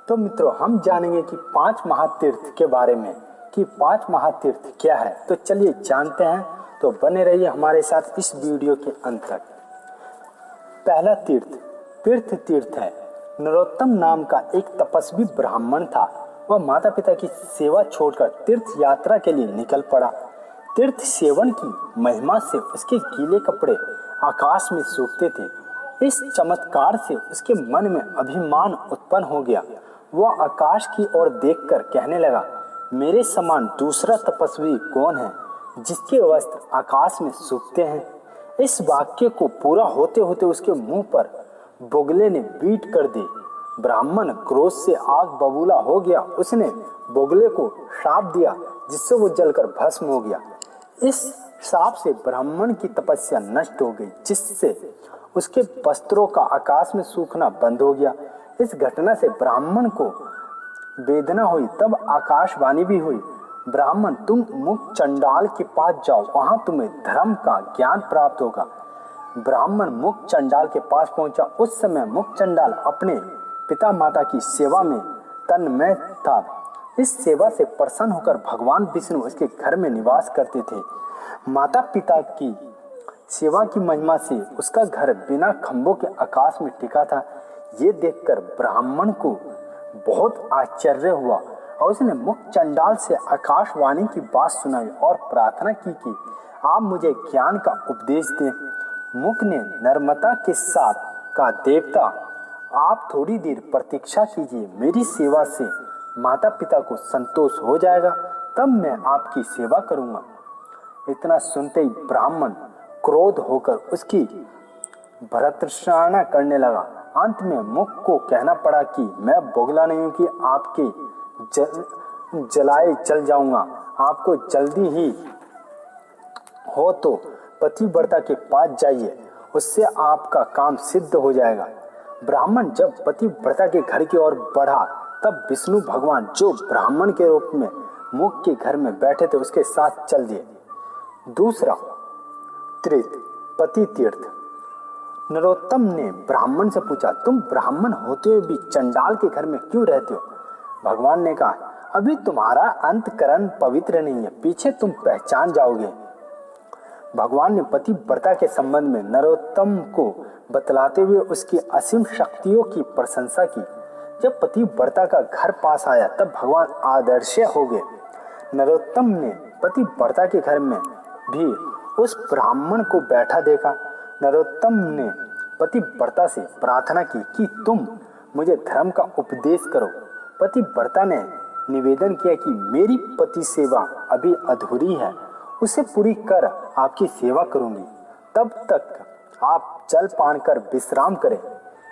तो मित्रों, हम जानेंगे कि 5 महातीर्थ के बारे में कि 5 महातीर्थ क्या है। तो चलिए जानते हैं। तो बने रहिए हमारे साथ इस वीडियो के अंत तक। पहला तीर्थ तीर्थ है। नरोत्तम नाम का एक तपस्वी ब्राह्मण था। वह माता पिता की सेवा छोड़कर तीर्थ यात्रा के लिए निकल पड़ा। तीर्थ सेवन की महिमा से उसके गीले कपड़े आकाश में सूखते थे। इस चमत्कार से उसके मन में अभिमान उत्पन्न हो गया। वह आकाश की ओर देखकर कहने लगा, मेरे समान दूसरा तपस्वी कौन है जिसके वस्त्र आकाश में सूखते हैं। इस वाक्य को पूरा होते होते उसके मुंह पर बोगले ने बीट कर दी। ब्राह्मण क्रोध से आग बबूला हो गया। उसने बोगले को शाप दिया जिससे वो जलकर भस्म हो गया। इस शाप से ब्राह्मण की तपस्या नष्ट हो गई, जिससे उसके वस्त्रों का आकाश में सूखना बंद हो गया। इस घटना से ब्राह्मण को वेदना हुई। तब आकाशवाणी भी हुई, ब्राह्मण तुम मुख चंडाल के पास जाओ, वहां तुम्हें धर्म का ज्ञान प्राप्त होगा। ब्राह्मण मुख चंडाल के पास पहुंचा। उस समय मुख चंडाल अपने पिता माता की सेवा में तन्मय था। इस सेवा से प्रसन्न होकर भगवान विष्णु उसके घर में निवास करते थे। माता पिता की सेवा की महिमा से उसका घर बिना खंभों के आकाश में टिका था। ये देखकर ब्राह्मण को बहुत आश्चर्य हुआ और उसने मुख चंडाल से आकाशवाणी की बात सुनाई और प्रार्थना की कि आप मुझे ज्ञान का उपदेश दें। मुख ने नर्मदा के साथ कहा, देवता आप थोड़ी देर प्रतीक्षा कीजिए, मेरी सेवा से माता पिता को संतोष हो जाएगा, तब मैं आपकी सेवा करूंगा। इतना सुनते ही ब्राह्मण क्रोध होकर उसकी भर्त्सना करने लगा। अंत में मुख को कहना पड़ा कि मैं बोगला नहीं हूं कि आपके जलाए चल जाऊंगा। आपको जल्दी ही हो तो पतिव्रता के पास जाइए, उससे आपका काम सिद्ध हो जाएगा। ब्राह्मण जब पतिव्रता के घर की ओर बढ़ा तब विष्णु भगवान, जो ब्राह्मण के रूप में मुख के घर में बैठे थे, उसके साथ चल दिए। दूसरा तीर्थ पति तीर्थ। नरोत्तम ने ब्राह्मण से पूछा, तुम ब्राह्मण होते हुए भी चंडाल के घर में क्यों रहते हो? भगवान ने कहा, अभी तुम्हारा अंतकरण पवित्र नहीं है, पीछे तुम पहचान जाओगे। भगवान ने पतिव्रता के संबंध में नरोत्तम को बतलाते हुए उसकी असीम शक्तियों की प्रशंसा की। जब पतिव्रता का घर पास आया तब भगवान आदर्श हो गए। नरोत्तम ने पतिव्रता के घर में भी उस ब्राह्मण को बैठा देखा। नरोत्तम ने पतिव्रता से प्रार्थना की कि तुम मुझे धर्म का उपदेश करो। पतिव्रता ने निवेदन किया कि मेरी पति सेवा अभी अधूरी है, उसे पूरी कर आपकी सेवा करूंगी, तब तक आप जल पान कर विश्राम करें।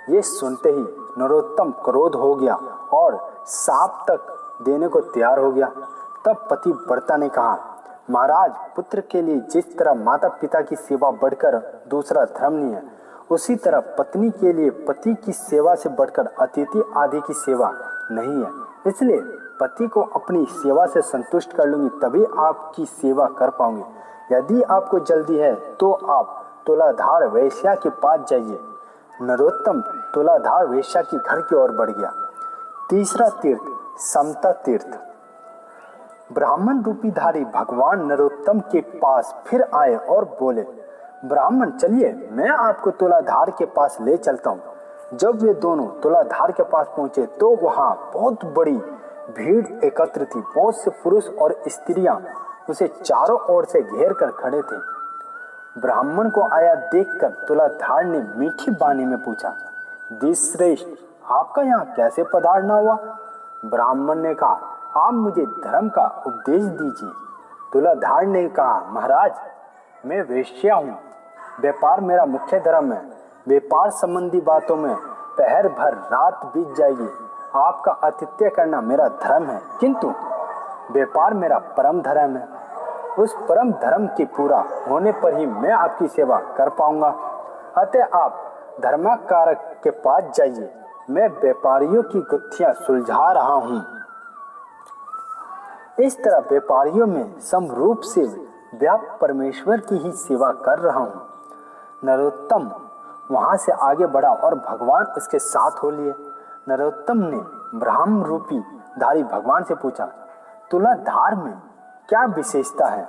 ये सुनते ही नरोत्तम क्रोध हो गया और शाप तक देने को तैयार हो गया। तब पतिव्रता ने कहा, महाराज, पुत्र के लिए जिस तरह माता पिता की सेवा बढ़कर दूसरा धर्म नहीं है, उसी तरह पत्नी के लिए पति की सेवा से बढ़कर अतिथि आदि की सेवा नहीं है। इसलिए पति को अपनी सेवा से संतुष्ट कर लूंगी, तभी आपकी सेवा कर पाऊंगी। यदि आपको जल्दी है तो आप तुलाधार वैश्या के पास जाइए। नरोत्तम तुलाधार वैश्या के घर की ओर बढ़ गया। तीसरा तीर्थ समता तीर्थ। ब्राह्मण रूपीधारी भगवान नरोत्तम के पास फिर आए और बोले, ब्राह्मण चलिए, मैं आपको तुलाधार के पास ले चलता हूँ। जब वे दोनों तुलाधार के पास पहुंचे तो वहां बहुत बड़ी भीड़ एकत्र थी। बहुत से पुरुष और स्त्रियां उसे चारों ओर से घेर कर खड़े थे। ब्राह्मण को आया देखकर तुलाधार ने मीठी वाणी में पूछा, द्विश्रेष्ठ, आपका यहाँ कैसे पधारना हुआ? ब्राह्मण ने कहा, आप मुझे धर्म का उपदेश दीजिए। तुलाधार ने कहा, महाराज, मैं वेश्या हूँ, व्यापार मेरा मुख्य धर्म है। व्यापार संबंधी बातों में पहर भर रात बीत जाएगी। आपका आतिथ्य करना मेरा धर्म है, किंतु व्यापार मेरा परम धर्म है। उस परम धर्म के पूरा होने पर ही मैं आपकी सेवा कर पाऊंगा। अतः आप धर्माकारक के पास जाइए, मैं व्यापारियों की गुत्थियां सुलझा रहा हूँ। इस तरह व्यापारियों में समरूप से व्याप्त परमेश्वर की ही सेवा कर रहा हूँ। नरोत्तम वहां से आगे बढ़ा और भगवान उसके साथ हो लिए। नरोत्तम ने ब्रह्म रूपी धारी भगवान से पूछा, तुलाधार में क्या विशेषता है?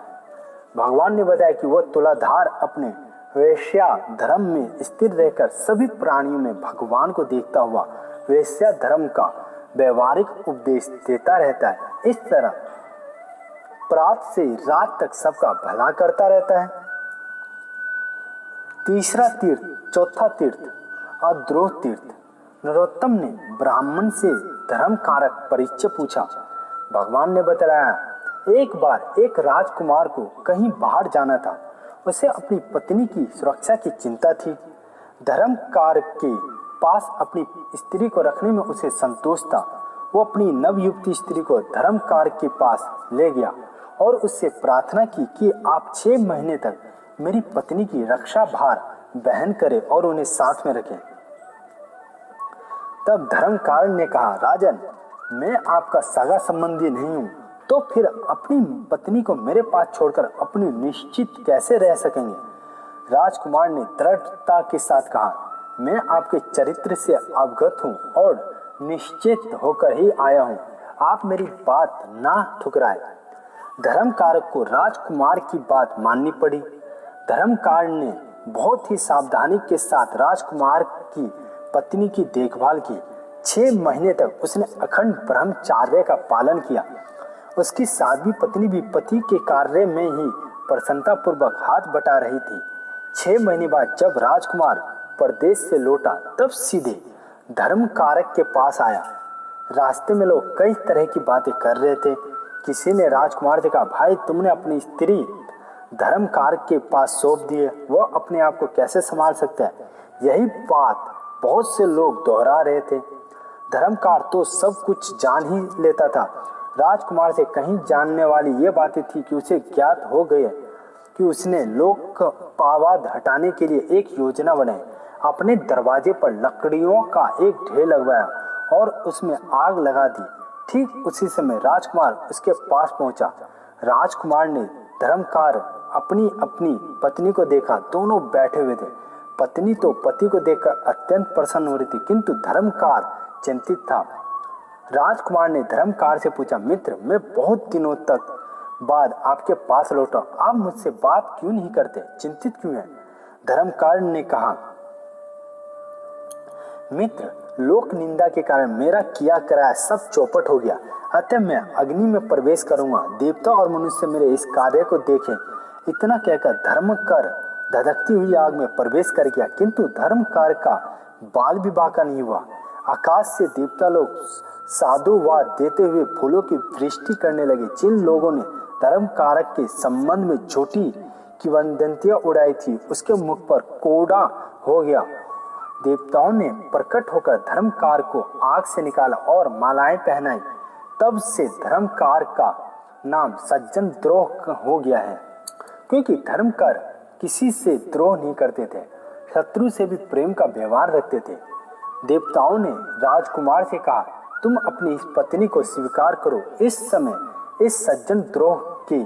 भगवान ने बताया कि वह तुलाधार अपने वैश्या धर्म में स्थिर रहकर सभी प्राणियों में भगवान को देखता हुआ वैश्या धर्म का व्यवहारिक उपदेश देता रहता है। इस तरह प्रातः से रात तक सबका भला करता रहता है। तीसरा तीर्थ, चौथा तीर्थ अद्रोह तीर्थ। नरोत्तम ने ब्राह्मण से धर्म कारक परिचय पूछा। भगवान ने बताया, एक बार एक राजकुमार को कहीं बाहर जाना था। उसे अपनी पत्नी की सुरक्षा की चिंता थी। धर्म कारक के पास अपनी स्त्री को रखने में उसे संतोष था। वो अपनी नवयुवती स्त्री को धर्म कारक के पास ले गया और उससे प्रार्थना की कि आप 6 महीने तक मेरी पत्नी की रक्षा भार वहन करें और उन्हें साथ में रखें। तब धर्मकार ने कहा, राजन, मैं आपका सगा संबंधी नहीं हूं, तो फिर अपनी पत्नी को मेरे पास छोड़कर अपनी निश्चित कैसे रह सकेंगे? राजकुमार ने दृढ़ता के साथ कहा, मैं आपके चरित्र से अवगत हूं और निश्चित होकर ही आया हूं। आप मेरी बात ना ठुकराए। धर्मकारक को राजकुमार की बात माननी पड़ी। धर्मकार ने बहुत ही सावधानी के साथ राजकुमार की पत्नी की देखभाल की। 6 महीने तक उसने अखंड ब्रह्मचार्य का पालन किया। उसकी साध्वी पत्नी भी पति के कार्य में ही प्रसन्नता पूर्वक हाथ बटा रही थी। 6 महीने बाद जब राजकुमार परदेश से लौटा तब सीधे धर्मकारक के पास आया। रास्ते में लोग कई तरह की बातें कर रहे थे। किसी ने राजकुमार से कहा, भाई, तुमने अपनी स्त्री धर्मकारक के पास सौंप दी है, वह अपने आप को कैसे संभाल सकता है? यही बात बहुत से लोग दोहरा रहे थे। धर्मकार तो सब कुछ जान ही लेता था। राजकुमार से कहीं जानने वाली ये बातें थी कि उसे ज्ञात हो गए कि उसने लोक पावाद हटाने के लिए एक योजना बनाई। अपने दरवाजे पर लकड़ियों का एक ढेर लगवाया और उसमें आग लगा दी। ठीक उसी समय राजकुमार उसके पास पहुंचा। राजकुमार ने धर्मकार अपनी पत्नी को देखा। दोनों बैठे हुए थे। पत्नी तो पति को देखकर अत्यंत प्रसन्न हो रही थी, किंतु धर्मकार चिंतित था। राजकुमार ने धर्मकार से पूछा, मित्र, मैं बहुत दिनों तक बाद आपके पास लौटा, आप मुझसे बात क्यों नहीं करते? चिंतित क्यों हैं? धर्मकार ने कहा, मित्र, लोक निंदा के कारण मेरा किया कराया सब चौपट हो गया। अतः मैं अग्नि में प्रवेश करूंगा। देवता और मनुष्य मेरे इस कार्य को देखें। इतना कहकर धर्मकार धधकती हुई आग में प्रवेश कर गया, किंतु धर्मकार का बाल भी बांका नहीं हुआ। आकाश से देवता लोग साधुवाद देते हुए फूलों की वृष्टि करने लगे। जिन लोगों ने धर्मकारक के संबंध में झूठी किंवदंतियां उड़ाई थी, उसके मुख पर कोड़ा हो गया। देवताओं ने प्रकट होकर धर्मकार को आग से निकाला और मालाएं पहनाई। तब से धर्मकार का नाम सज्जन द्रोह हो गया है, क्योंकि धर्मकार किसी से द्रोह नहीं करते थे, शत्रु से भी प्रेम का व्यवहार रखते थे। देवताओं ने राजकुमार से कहा, तुम अपनी इस पत्नी को स्वीकार करो। इस समय इस सज्जन द्रोह के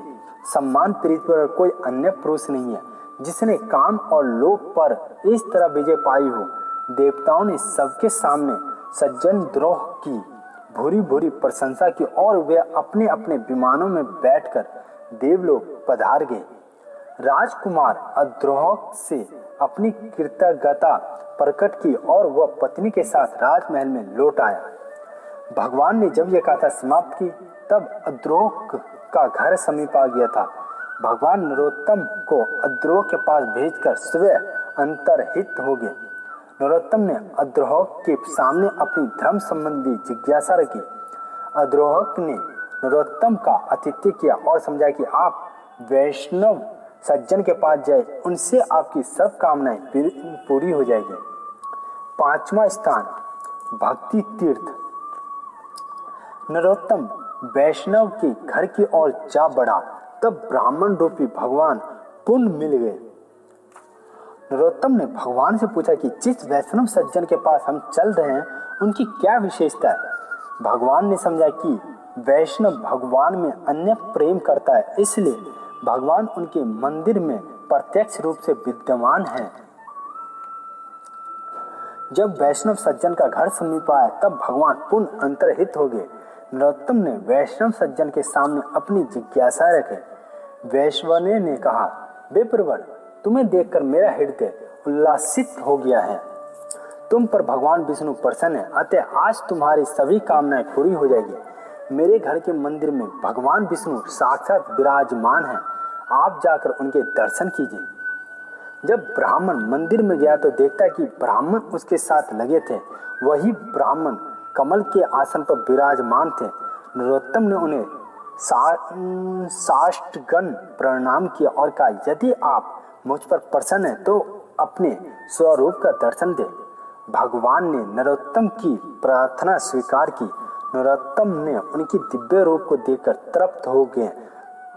सम्मान पृथ्वी पर कोई अन्य पुरुष नहीं है जिसने काम और लोभ पर इस तरह विजय पाई हो। देवताओं ने सबके सामने सज्जन द्रोह की भूरी भूरी प्रशंसा की और वे अपने अपने विमानों में बैठकर देवलोक पधार गए। राजकुमार अद्रोह से अपनी कृतज्ञता प्रकट की और वह पत्नी के साथ राजमहल में लौट आया। भगवान ने जब यह कथा समाप्त की तब अद्रोह का घर समीप आ गया था। भगवान नरोत्तम को अद्रोह के पास भेजकर स्वयं अंतर्हित हो गए। नरोत्तम ने अद्रोह के सामने अपनी धर्म संबंधी जिज्ञासा रखी। अद्रोह ने नरोत्तम का आतिथ्य किया और समझा कि आप वैष्णव सज्जन के पास जाए, उनसे आपकी सब कामनाएं पूरी हो जाएगी। 5वां स्थान, भक्ति तीर्थ। नरोत्तम वैष्णव के घर की ओर जा बढ़ा, तब ब्राह्मण रूपी भगवान पुनः मिल गए। नरोत्तम ने भगवान से पूछा कि जिस वैष्णव सज्जन के पास हम चल रहे हैं उनकी क्या विशेषता है। भगवान ने समझा कि वैष्णव भगवान में अन्य प्रेम करता है, इसलिए भगवान उनके मंदिर में प्रत्यक्ष रूप से विद्यमान है। जब वैष्णव सज्जन का घर समीप आया तब भगवान पुनः अंतर्हित हो गए। नरोत्तम ने वैष्णव सज्जन के सामने अपनी जिज्ञासा रखी। वैश्वने ने कहा, विप्रवर, तुम्हें देखकर मेरा हृदय उल्लासित हो गया है। तुम पर भगवान विष्णु प्रसन्न है, अतः आज तुम्हारी सभी कामनाएं पूरी हो जाएगी। मेरे घर के मंदिर में भगवान विष्णु साक्षात विराजमान है, आप जाकर उनके दर्शन कीजिए। जब ब्राह्मण मंदिर में गया तो देखता कि ब्राह्मण उसके साथ लगे थे। वही ब्राह्मण कमल के आसन पर विराजमान थे। नरोत्तम ने उन्हें साष्टगण प्रणाम किया और कहा, यदि आप मुझ पर प्रसन्न हैं तो अपने स्वरूप का दर्शन दें। भगवान ने नरोत्तम की प्रार्थना स्वीकार की। नरोत्तम ने उनकी दिव्य रूप को देखकर तृप्त हो गए।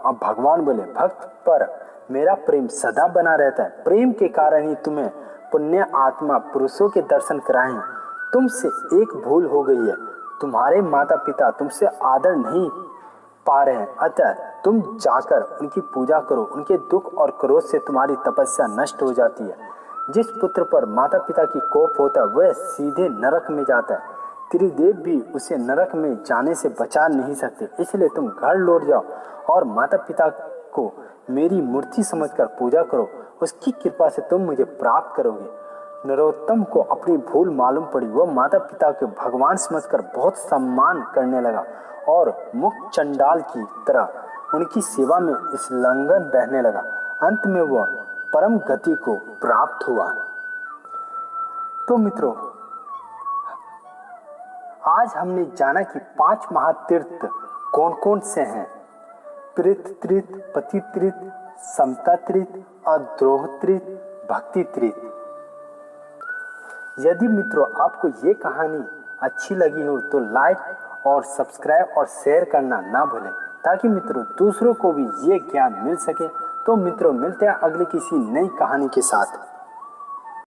अब भगवान बोले, भक्त पर मेरा प्रेम सदा बना रहता है। प्रेम के कारण ही तुम्हें पुण्य आत्मा पुरुषों के दर्शन कराए हैं। तुमसे एक भूल हो गई है, तुम्हारे माता पिता तुमसे आदर नहीं पा रहे हैं, अतः तुम जाकर उनकी पूजा करो। उनके दुख और क्रोध से तुम्हारी तपस्या नष्ट हो जाती है। जिस पुत्र पर माता पिता की कोप होता है वह सीधे नरक में जाता है। त्रिदेव भी उसे नरक में जाने से बचा नहीं सकते। इसलिए तुम घर लौट जाओ और माता पिता को मेरी मूर्ति समझकर पूजा करो। उसकी कृपा से तुम मुझे प्राप्त करोगे। नरोत्तम को अपनी भूल मालूम पड़ी। वह माता पिता के भगवान समझकर बहुत सम्मान करने लगा और मुक्त चंडाल की तरह उनकी सेवा में संलग्न रहने लगा। अंत में वह परम गति को प्राप्त हुआ। तो मित्रों, आज हमने जाना कि 5 महातीर्थ कौन कौन से हैं। प्रीत तीर्थ, पति तीर्थ, समता तीर्थ और द्रोह तीर्थ, भक्ति तीर्थ। यदि मित्रों आपको ये कहानी अच्छी लगी हो तो लाइक और सब्सक्राइब और शेयर करना ना भूलें, ताकि मित्रों दूसरों को भी ये ज्ञान मिल सके। तो मित्रों मिलते हैं अगली किसी नई कहानी के साथ।